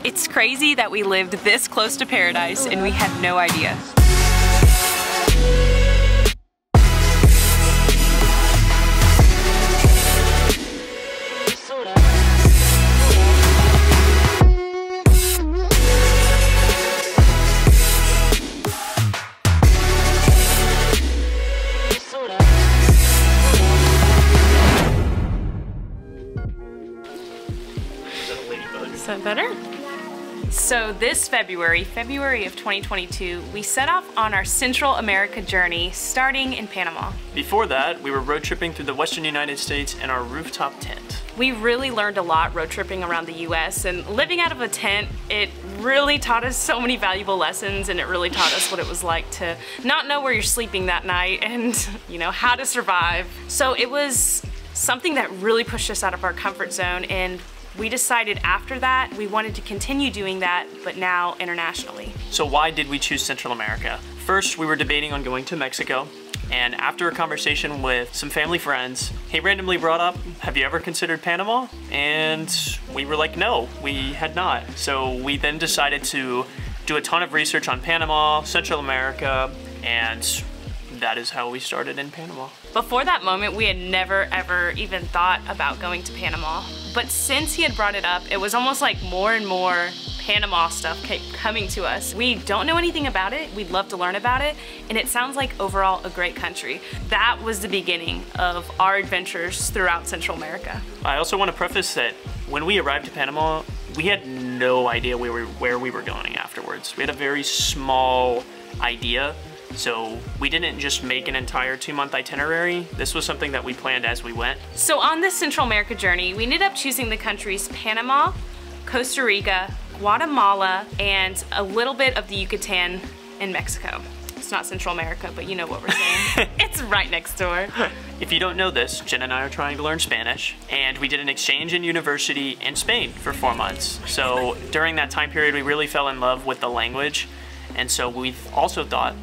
It's crazy that we lived this close to paradise and we had no idea. Is that better? So this February of 2022, we set off on our Central America journey, starting in Panama. Before that, we were road tripping through the Western United States in our rooftop tent. We really learned a lot road tripping around the US, and living out of a tent, it really taught us so many valuable lessons, and it really taught us what it was like to not know where you're sleeping that night and, you know, how to survive. So it was something that really pushed us out of our comfort zone, and we decided after that we wanted to continue doing that, but now internationally. So why did we choose Central America? First, we were debating on going to Mexico, and after a conversation with some family friends, he randomly brought up, have you ever considered Panama? And we were like, no, we had not. So we then decided to do a ton of research on Panama, Central America, and that is how we started in Panama. Before that moment, we had never ever even thought about going to Panama. But since he had brought it up, it was almost like more and more Panama stuff kept coming to us. We don't know anything about it, we'd love to learn about it, and it sounds like overall a great country. That was the beginning of our adventures throughout Central America. I also want to preface that when we arrived to Panama, we had no idea where we were going afterwards. We had a very small idea. So we didn't just make an entire 2-month itinerary. This was something that we planned as we went. So on this Central America journey, we ended up choosing the countries Panama, Costa Rica, Guatemala, and a little bit of the Yucatan in Mexico. It's not Central America, but you know what we're saying. It's right next door. If you don't know this, Jen and I are trying to learn Spanish, and we did an exchange in university in Spain for 4 months. So during that time period, we really fell in love with the language, and so we've also thought,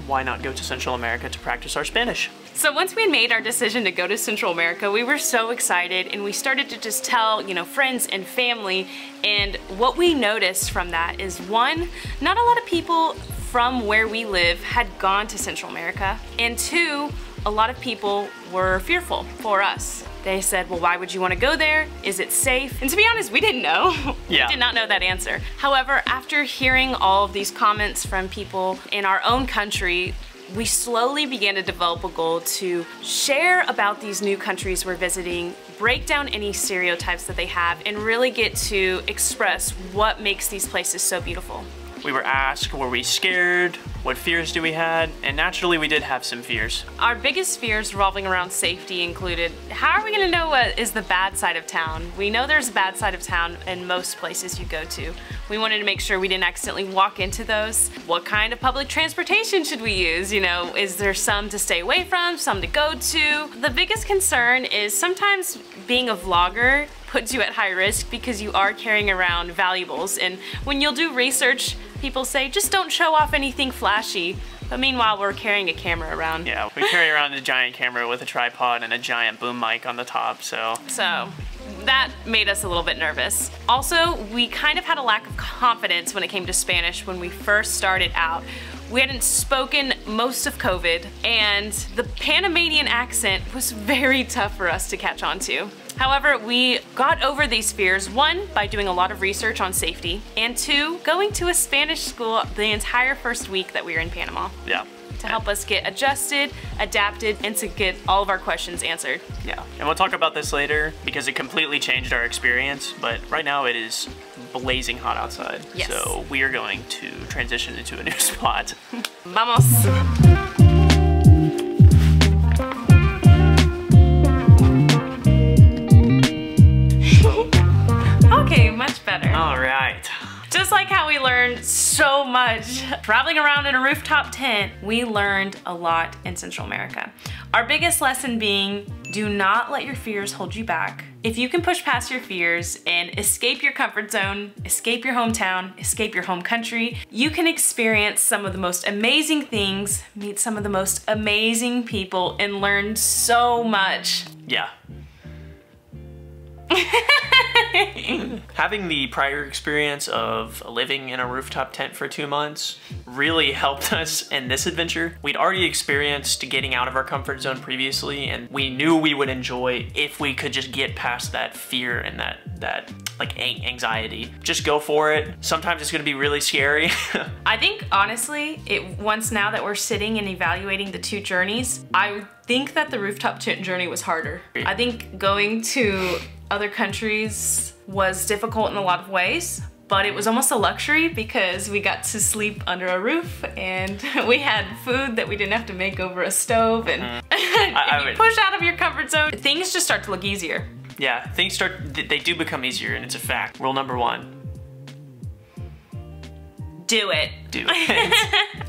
why not go to Central America to practice our Spanish? So once we made our decision to go to Central America, we were so excited, and we started to just tell, you know, friends and family, and what we noticed from that is, one, not a lot of people from where we live had gone to Central America, and two, a lot of people were fearful for us. They said, well, why would you want to go there? Is it safe? And to be honest, we didn't know. Yeah. We did not know that answer. However, after hearing all of these comments from people in our own country, we slowly began to develop a goal to share about these new countries we're visiting, break down any stereotypes that they have, and really get to express what makes these places so beautiful. We were asked, were we scared? What fears do we had? And naturally we did have some fears. Our biggest fears revolving around safety included, how are we gonna know what is the bad side of town? We know there's a bad side of town in most places you go to. We wanted to make sure we didn't accidentally walk into those. What kind of public transportation should we use? You know, is there some to stay away from, some to go to? The biggest concern is sometimes being a vlogger puts you at high risk because you are carrying around valuables, and when you'll do research, people say just don't show off anything flashy, but meanwhile we're carrying a camera around. Yeah, we carry around a giant camera with a tripod and a giant boom mic on the top, so that made us a little bit nervous. Also, we kind of had a lack of confidence when it came to Spanish when we first started out. We hadn't spoken most of COVID, and the Panamanian accent was very tough for us to catch on to. However, we got over these fears, one, by doing a lot of research on safety, and two, going to a Spanish school the entire first week that we were in Panama. Yeah. To help us get adjusted, adapted, and to get all of our questions answered. Yeah, and we'll talk about this later because it completely changed our experience, but right now it is blazing hot outside. Yes. So we are going to transition into a new spot. Vamos! Okay, much better. All right. Just like how we learned so much traveling around in a rooftop tent, we learned a lot in Central America. Our biggest lesson being, do not let your fears hold you back. If you can push past your fears and escape your comfort zone, escape your hometown, escape your home country, you can experience some of the most amazing things, meet some of the most amazing people, and learn so much. Yeah. Having the prior experience of living in a rooftop tent for 2 months really helped us in this adventure. We'd already experienced getting out of our comfort zone previously, and we knew we would enjoy if we could just get past that fear and that like anxiety. Just go for it. Sometimes it's gonna be really scary. I think honestly, once now that we're sitting and evaluating the two journeys, I think that the rooftop tent journey was harder. I think going to other countries was difficult in a lot of ways, but it was almost a luxury because we got to sleep under a roof and we had food that we didn't have to make over a stove, and if you push out of your comfort zone, things just start to look easier. Yeah, they do become easier, and it's a fact. Rule number 1. Do it. Do it.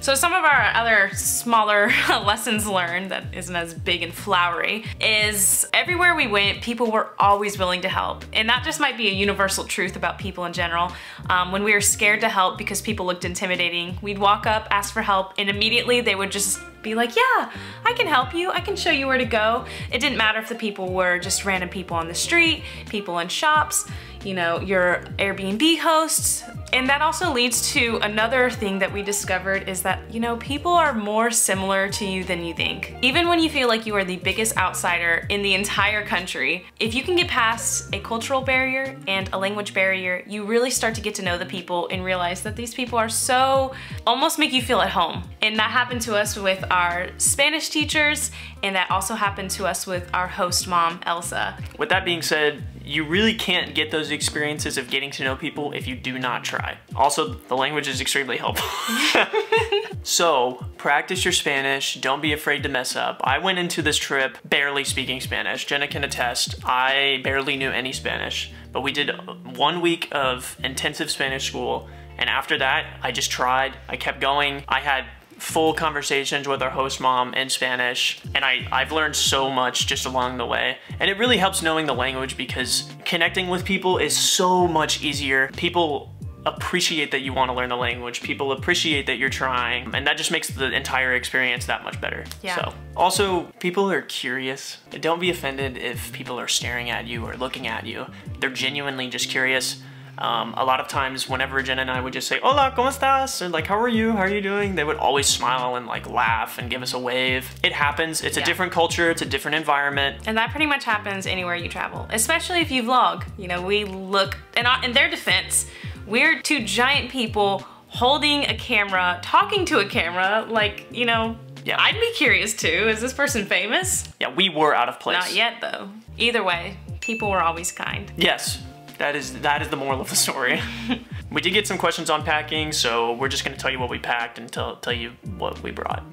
So some of our other smaller lessons learned that isn't as big and flowery is everywhere we went, people were always willing to help. And that just might be a universal truth about people in general. When we were scared to help because people looked intimidating, we'd walk up, ask for help, and immediately they would just be like, yeah, I can help you. I can show you where to go. It didn't matter if the people were just random people on the street, people in shops, you know, your Airbnb hosts. And that also leads to another thing that we discovered is that, you know, people are more similar to you than you think. Even when you feel like you are the biggest outsider in the entire country, if you can get past a cultural barrier and a language barrier, you really start to get to know the people and realize that these people are so, almost make you feel at home. And that happened to us with our Spanish teachers, and that also happened to us with our host mom, Elsa. With that being said, you really can't get those experiences of getting to know people if you do not try. Also, the language is extremely helpful. So, practice your Spanish. Don't be afraid to mess up. I went into this trip barely speaking Spanish. Jenna can attest, I barely knew any Spanish. But we did 1 week of intensive Spanish school, and after that, I just tried. I kept going. I had full conversations with our host mom in Spanish, and I've learned so much just along the way. And it really helps knowing the language because connecting with people is so much easier. People appreciate that you want to learn the language. People appreciate that you're trying, and that just makes the entire experience that much better. Yeah. So, also, people are curious. Don't be offended if people are staring at you or looking at you. They're genuinely just curious. A lot of times whenever Jenna and I would just say, hola, ¿cómo estás? Or like, how are you? How are you doing? They would always smile and like laugh and give us a wave. It happens. It's a different culture. It's a different environment. And that pretty much happens anywhere you travel, especially if you vlog. You know, we look, and in their defense, we're two giant people holding a camera, talking to a camera, like, you know, yeah. I'd be curious too. Is this person famous? Yeah, we were out of place. Not yet though. Either way, people were always kind. Yes. That is the moral of the story. We did get some questions on packing, so we're just gonna tell you what we packed and tell you what we brought.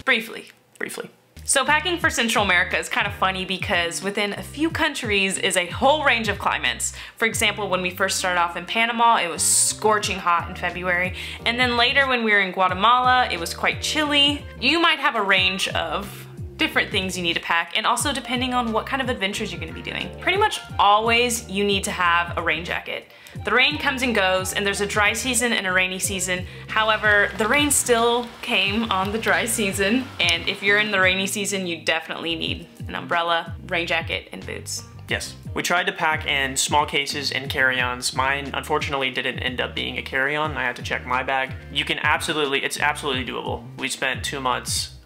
Briefly. Briefly. So packing for Central America is kind of funny because within a few countries is a whole range of climates. For example, when we first started off in Panama, it was scorching hot in February. And then later when we were in Guatemala, it was quite chilly. You might have a range of different things you need to pack, and also depending on what kind of adventures you're gonna be doing. Pretty much always you need to have a rain jacket. The rain comes and goes, and there's a dry season and a rainy season. However, the rain still came on the dry season, and if you're in the rainy season, you definitely need an umbrella, rain jacket, and boots. Yes. We tried to pack in small cases and carry-ons. Mine, unfortunately, didn't end up being a carry-on. I had to check my bag. It's absolutely doable. We spent 2 months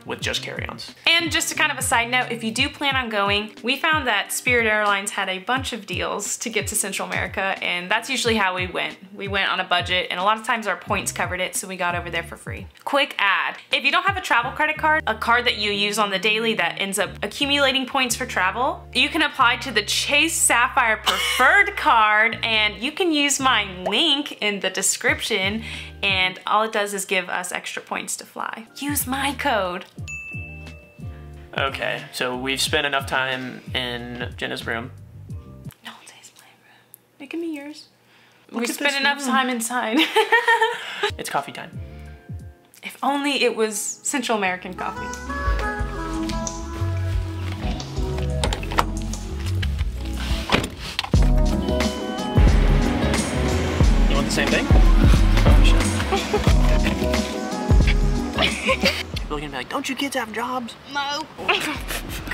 with just carry-ons. And just a kind of a side note, if you do plan on going, we found that Spirit Airlines had a bunch of deals to get to Central America, and that's usually how we went. We went on a budget, and a lot of times our points covered it, so we got over there for free. Quick ad. If you don't have a travel credit card, a card that you use on the daily that ends up accumulating points for travel, you can apply to the Chase Sapphire Preferred card, and you can use my link in the description, and all it does is give us extra points to fly. Use my code. Okay, so we've spent enough time in Jenna's room. No, it's my room. It can be yours. Look We at spent this enough room. time inside. It's coffee time. If only it was Central American coffee. You want the same thing? Oh, shit. People are gonna be like, don't you kids have jobs? No.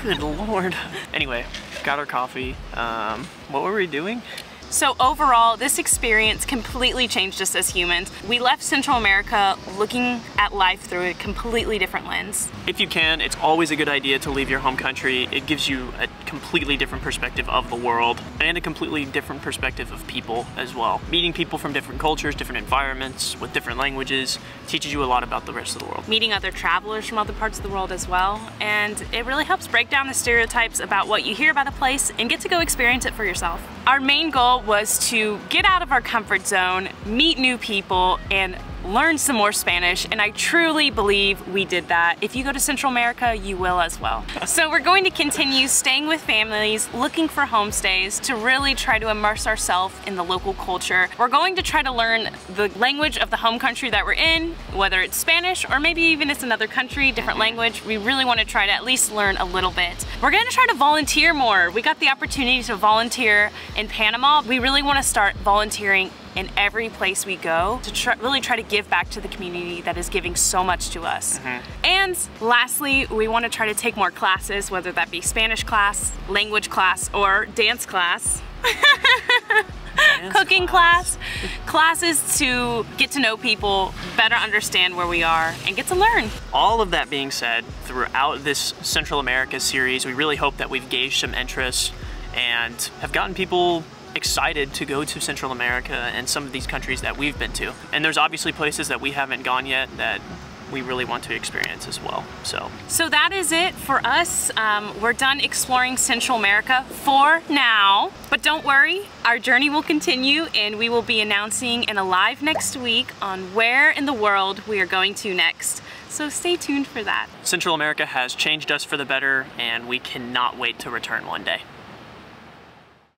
Good lord. Anyway, got our coffee. What were we doing? So overall, this experience completely changed us as humans. We left Central America looking at life through a completely different lens. If you can, it's always a good idea to leave your home country. It gives you a completely different perspective of the world and a completely different perspective of people as well. Meeting people from different cultures, different environments, with different languages teaches you a lot about the rest of the world. Meeting other travelers from other parts of the world as well, and it really helps break down the stereotypes about what you hear about a place and get to go experience it for yourself. Our main goal was to get out of our comfort zone, meet new people, and learn some more Spanish, and I truly believe we did that. If you go to Central America, you will as well. So we're going to continue staying with families, looking for homestays to really try to immerse ourselves in the local culture. We're going to try to learn the language of the home country that we're in, whether it's Spanish or maybe even it's another country, different language. We really want to try to at least learn a little bit. We're going to try to volunteer more. We got the opportunity to volunteer in Panama. We really want to start volunteering in every place we go to really try to give back to the community that is giving so much to us. And lastly, we want to try to take more classes, whether that be Spanish class, language class, or dance class. Cooking class. Classes to get to know people, better understand where we are, and get to learn. All of that being said, throughout this Central America series, we really hope that we've gauged some interest and have gotten people excited to go to Central America and some of these countries that we've been to. And there's obviously places that we haven't gone yet that we really want to experience as well. So that is it for us. We're done exploring Central America for now, but don't worry, our journey will continue and we will be announcing in a live next week on where in the world we are going to next. So stay tuned for that. Central America has changed us for the better and we cannot wait to return one day.